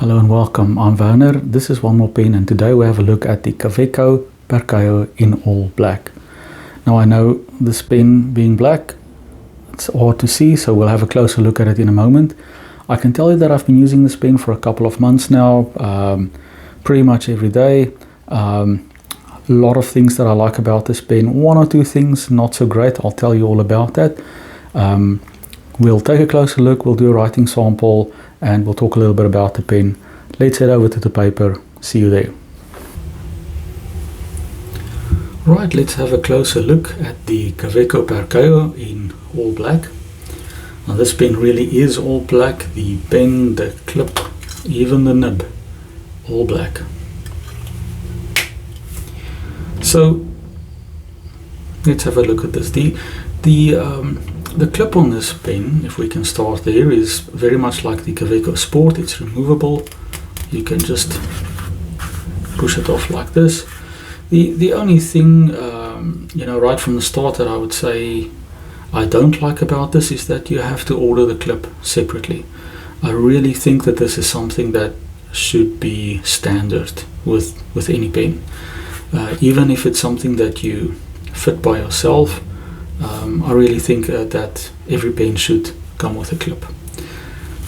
Hello and welcome, I'm Werner. This is One More Pen, and today we have a look at the Kaweco Perkeo in all black. Now I know this pen being black, it's hard to see, so we'll have a closer look at it in a moment. I can tell you that I've been using this pen for a couple of months now, pretty much every day. A lot of things that I like about this pen, one or two things not so great, I'll tell you all about that. We'll take a closer look, we'll do a writing sample, and we'll talk a little bit about the pen. Let's head over to the paper. See you there. Right, let's have a closer look at the Kaweco Perkeo in all black. Now this pen really is all black. The pen, the clip, even the nib, all black. So let's have a look at this. The clip on this pen, if we can start there, is very much like the Kaweco Sport. It's removable. You can just push it off like this. The only thing, right from the start that I would say I don't like about this is that you have to order the clip separately. I really think that this is something that should be standard with any pen. Even if it's something that you fit by yourself, I really think that every pen should come with a clip.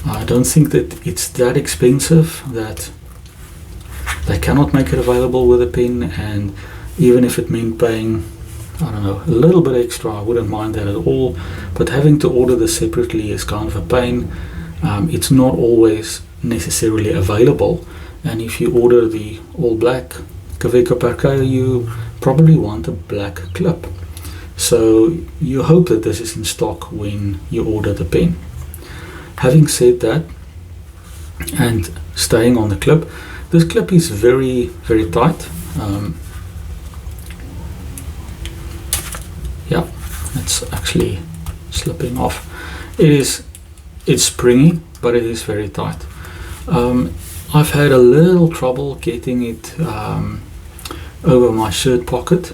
I don't think that it's that expensive that they cannot make it available with a pen, and even if it meant paying, I don't know, a little bit extra, I wouldn't mind that at all. But having to order this separately is kind of a pain. It's not always necessarily available, and if you order the all black Kaweco Perkeo, you probably want a black clip. So you hope that this is in stock when you order the pen. Having said that, and staying on the clip, this clip is very, very tight. Yeah, it's actually slipping off. It's springy, but it is very tight. I've had a little trouble getting it over my shirt pocket,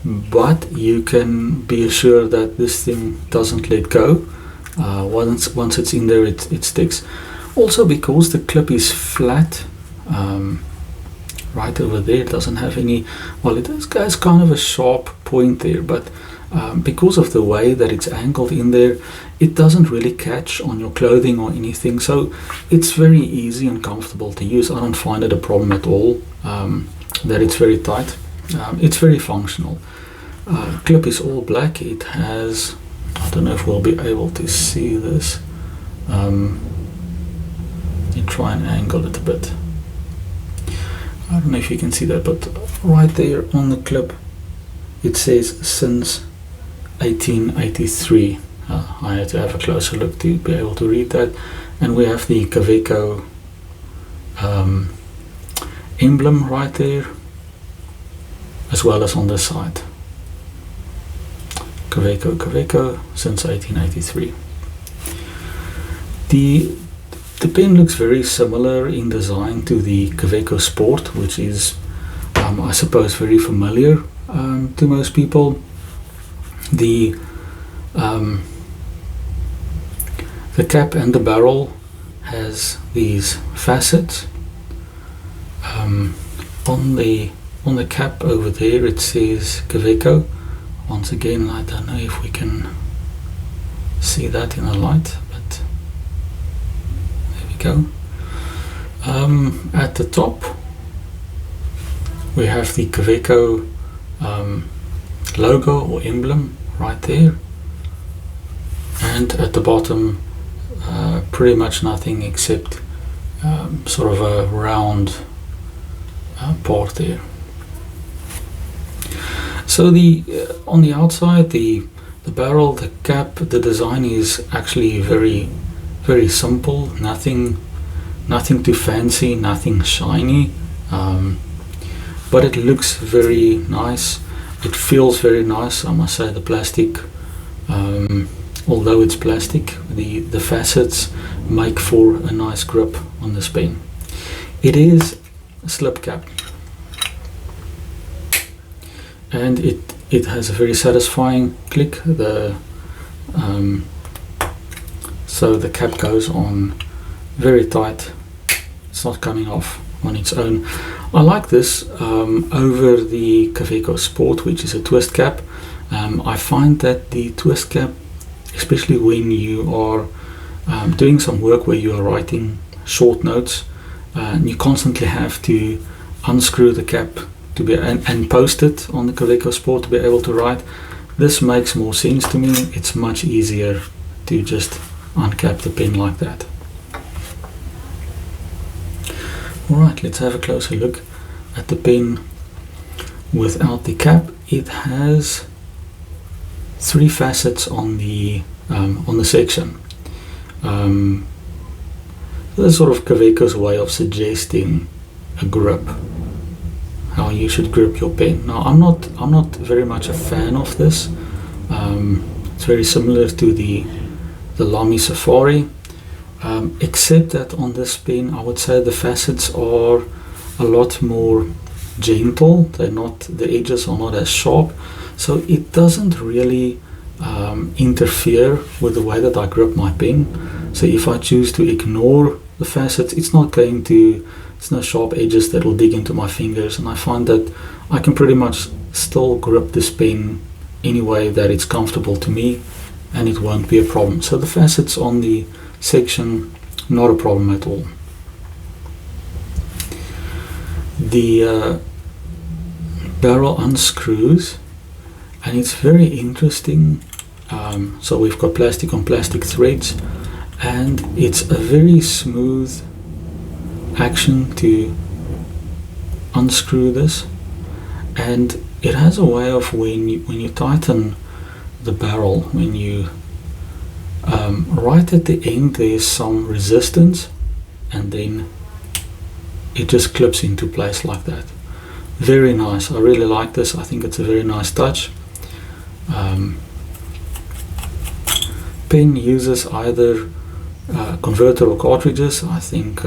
but you can be assured that this thing doesn't let go. Once it's in there, it sticks. Also, because the clip is flat, right over there, it doesn't have any, well, it has kind of a sharp point there, but because of the way that it's angled in there, it doesn't really catch on your clothing or anything, so it's very easy and comfortable to use. I don't find it a problem at all that it's very tight. It's very functional. Clip is all black. It has, I don't know if we'll be able to see this. You try and angle it a bit. I don't know if you can see that, but right there on the clip it says since 1883. I had to have a closer look to be able to read that. And we have the Kaweco emblem right there, as well as on this side. Kaweco since 1883. The pen looks very similar in design to the Kaweco Sport, which is I suppose very familiar to most people. The cap and the barrel has these facets. On the cap over there it says Kaweco. Once again, I don't know if we can see that in the light, but there we go. At the top we have the Kaweco logo or emblem right there, and at the bottom pretty much nothing except sort of a round part there. So on the outside, the barrel, the cap, the design is actually very, very simple. Nothing too fancy, nothing shiny, but it looks very nice. It feels very nice. I must say the plastic, although it's plastic, the facets make for a nice grip on this pen. It is a slip cap, and it has a very satisfying click. So the cap goes on very tight It's not coming off on its own. I like this over the Kaweco Sport, which is a twist cap. I find that the twist cap, especially when you are doing some work where you are writing short notes, and you constantly have to unscrew the cap to be and post it on the Kaweco Sport to be able to write. This makes more sense to me. It's much easier to just uncap the pen like that. Alright, let's have a closer look at the pen without the cap. It has 3 facets on the section. This is sort of Kaweco's way of suggesting a grip, how you should grip your pen. Now, I'm not very much a fan of this. It's very similar to the Lamy Safari, except that on this pen, I would say the facets are a lot more gentle. The edges are not as sharp, so it doesn't really interfere with the way that I grip my pen. So if I choose to ignore the facets, it's no sharp edges that will dig into my fingers, and I find that I can pretty much still grip this pen any way that it's comfortable to me, and it won't be a problem. So the facets on the section, not a problem at all. The barrel unscrews, and it's very interesting. So we've got plastic on plastic threads, and it's a very smooth action to unscrew this, and it has a way of when you tighten the barrel, when you right at the end there's some resistance, and then it just clips into place like that. Very nice. I really like this. I think it's a very nice touch. Pen uses either converter or cartridges. I think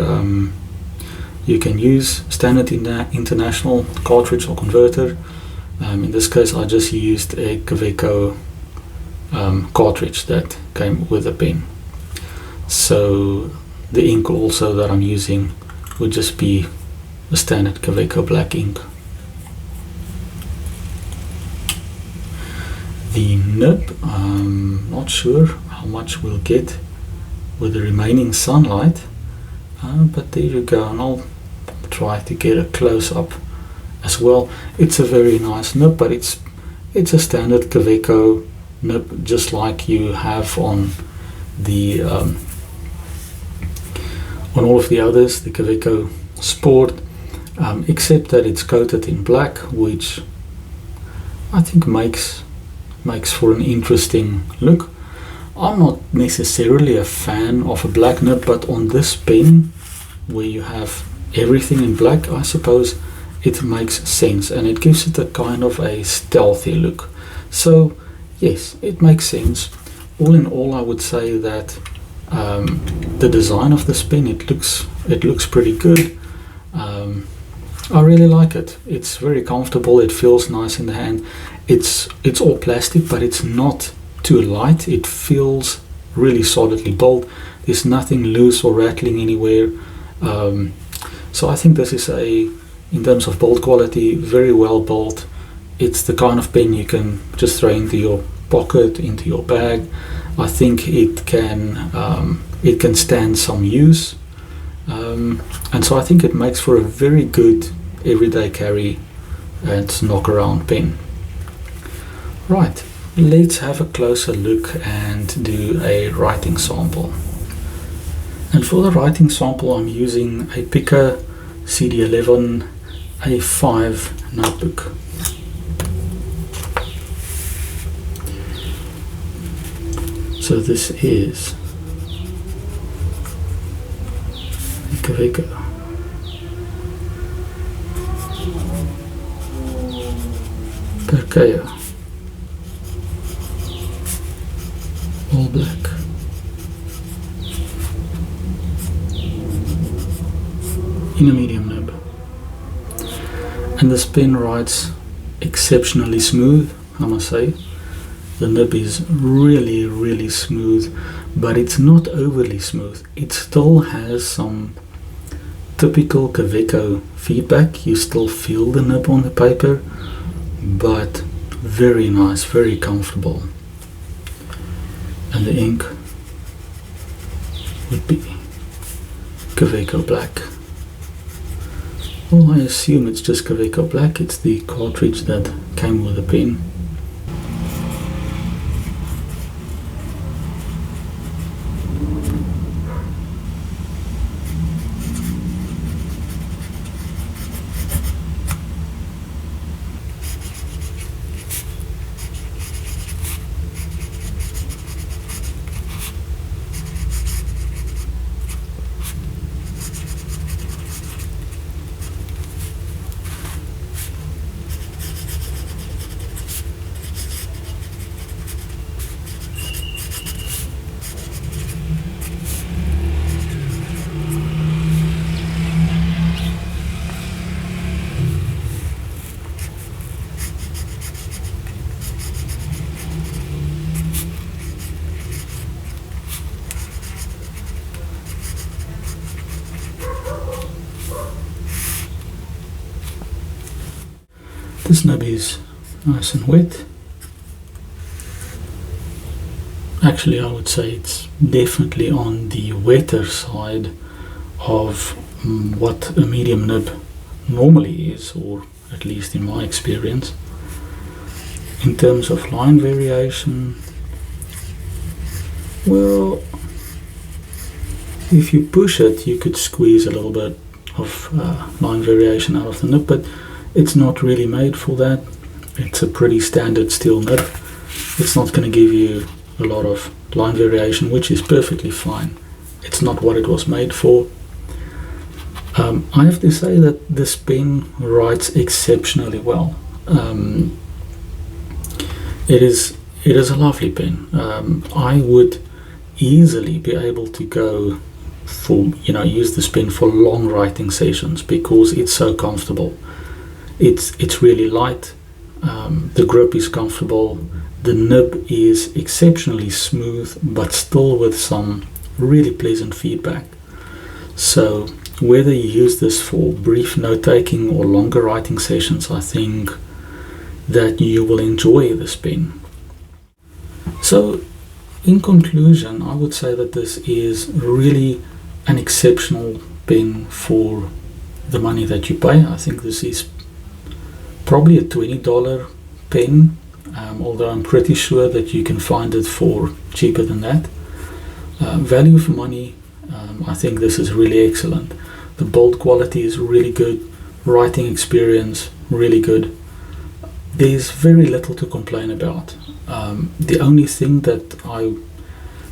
you can use standard international cartridge or converter. In this case, I just used a Kaweco cartridge that came with the pen. So the ink also that I'm using would just be a standard Kaweco black ink. The nib, I'm not sure how much we'll get with the remaining sunlight, but there you go, and I'll try to get a close-up as well. It's a very nice nib, but it's a standard Kaweco nib, just like you have on the on all of the others, the Kaweco Sport, except that it's coated in black, which I think makes for an interesting look. I'm not necessarily a fan of a black nib, but on this pen where you have everything in black, I suppose it makes sense, and it gives it a kind of a stealthy look. So yes, it makes sense. All in all, I would say that the design of this pen, it looks pretty good. I really like it. It's very comfortable. It feels nice in the hand. It's all plastic, but it's not too light. It feels really solidly built. There's nothing loose or rattling anywhere. So I think this is in terms of build quality, very well built. It's the kind of pen you can just throw into your pocket, into your bag. I think it can stand some use, and so I think it makes for a very good everyday carry and knock around pen. Right, let's have a closer look and do a writing sample. And for the writing sample, I'm using a Picker CD11 A5 notebook. So this is the Kaweco Perkeo, all black. In a medium nib, and this pen writes exceptionally smooth, I must say. The nib is really smooth, but it's not overly smooth. It still has some typical Kaweco feedback. You still feel the nib on the paper, but very nice, very comfortable. And the ink would be Kaweco black. Well, I assume it's just Kaweco black. It's the cartridge that came with the pen. This nib is nice and wet. Actually, I would say it's definitely on the wetter side of what a medium nib normally is, or at least in my experience. In terms of line variation, well, if you push it, you could squeeze a little bit of line variation out of the nib, but it's not really made for that. It's a pretty standard steel nib. It's not going to give you a lot of line variation, which is perfectly fine. It's not what it was made for. I have to say that this pen writes exceptionally well. It is a lovely pen. I would easily be able to go for, use this pen for long writing sessions because it's so comfortable. It's really light. The grip is comfortable. The nib is exceptionally smooth, but still with some really pleasant feedback. So whether you use this for brief note-taking or longer writing sessions, I think that you will enjoy this pen. So in conclusion, I would say that this is really an exceptional pen for the money that you pay. I think this is probably a $20 pen, although I'm pretty sure that you can find it for cheaper than that. Value for money, I think this is really excellent. The bold quality is really good, writing experience really good. There's very little to complain about. The only thing that I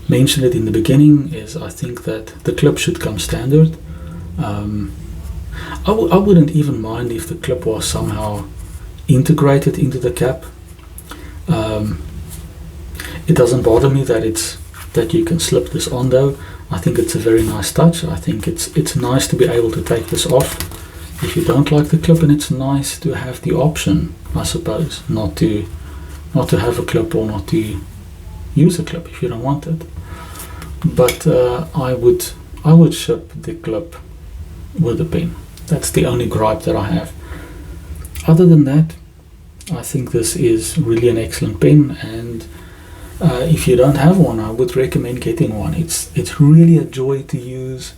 mentioned it in the beginning is I think that the clip should come standard. I wouldn't even mind if the clip was somehow integrated into the cap. It doesn't bother me that you can slip this on though. I think it's a very nice touch. I think it's nice to be able to take this off if you don't like the clip, and it's nice to have the option, I suppose, not to have a clip or not to use a clip if you don't want it. But I would ship the clip with the pen. That's the only gripe that I have. Other than that, I think this is really an excellent pen, and if you don't have one, I would recommend getting one. It's really a joy to use.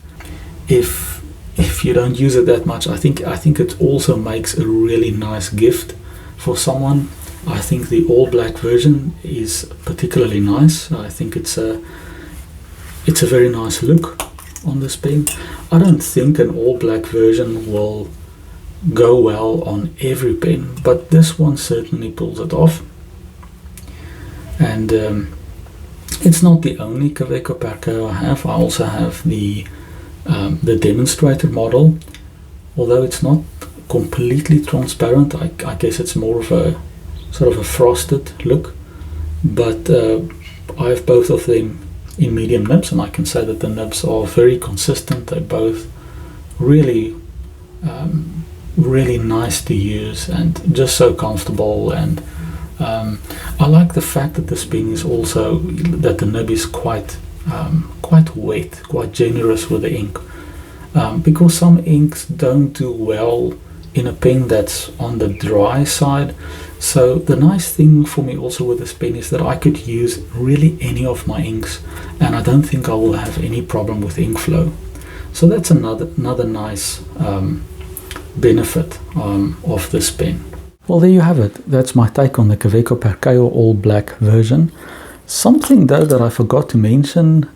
If you don't use it that much, I think it also makes a really nice gift for someone. I think the all black version is particularly nice. I think it's a very nice look on this pen. I don't think an all black version will go well on every pen, but this one certainly pulls it off. And it's not the only Kaweco Perkeo I have. I also have the demonstrator model, although it's not completely transparent. I guess it's more of a sort of a frosted look, but I have both of them in medium nibs, and I can say that the nibs are very consistent. They're both really really nice to use and just so comfortable. And I like the fact that this pen is also, that the nib is quite wet, quite generous with the ink. because some inks don't do well in a pen that's on the dry side. So the nice thing for me also with this pen is that I could use really any of my inks, and I don't think I will have any problem with ink flow. So that's another nice benefit of this pen. Well, there you have it. That's my take on the Kaweco Perkeo all black version. Something though that I forgot to mention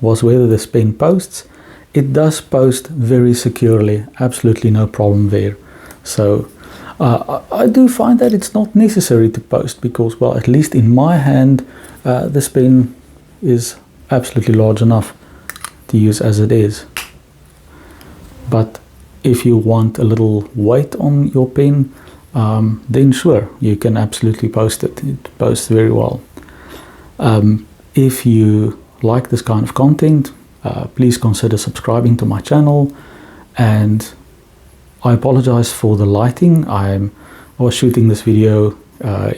was whether this pen posts. It does post very securely, absolutely no problem there. So I do find that it's not necessary to post because, well, at least in my hand, this pen is absolutely large enough to use as it is. But if you want a little weight on your pen, then sure, you can absolutely post it. It posts very well. If you like this kind of content, please consider subscribing to my channel. And I apologize for the lighting. I was shooting this video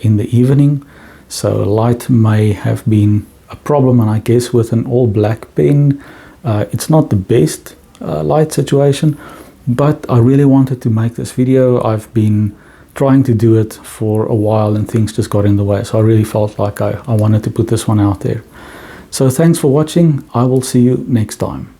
in the evening, so light may have been a problem, and I guess with an all black pen it's not the best light situation, but I really wanted to make this video. I've been trying to do it for a while and things just got in the way, so I really felt like I wanted to put this one out there. So thanks for watching. I will see you next time.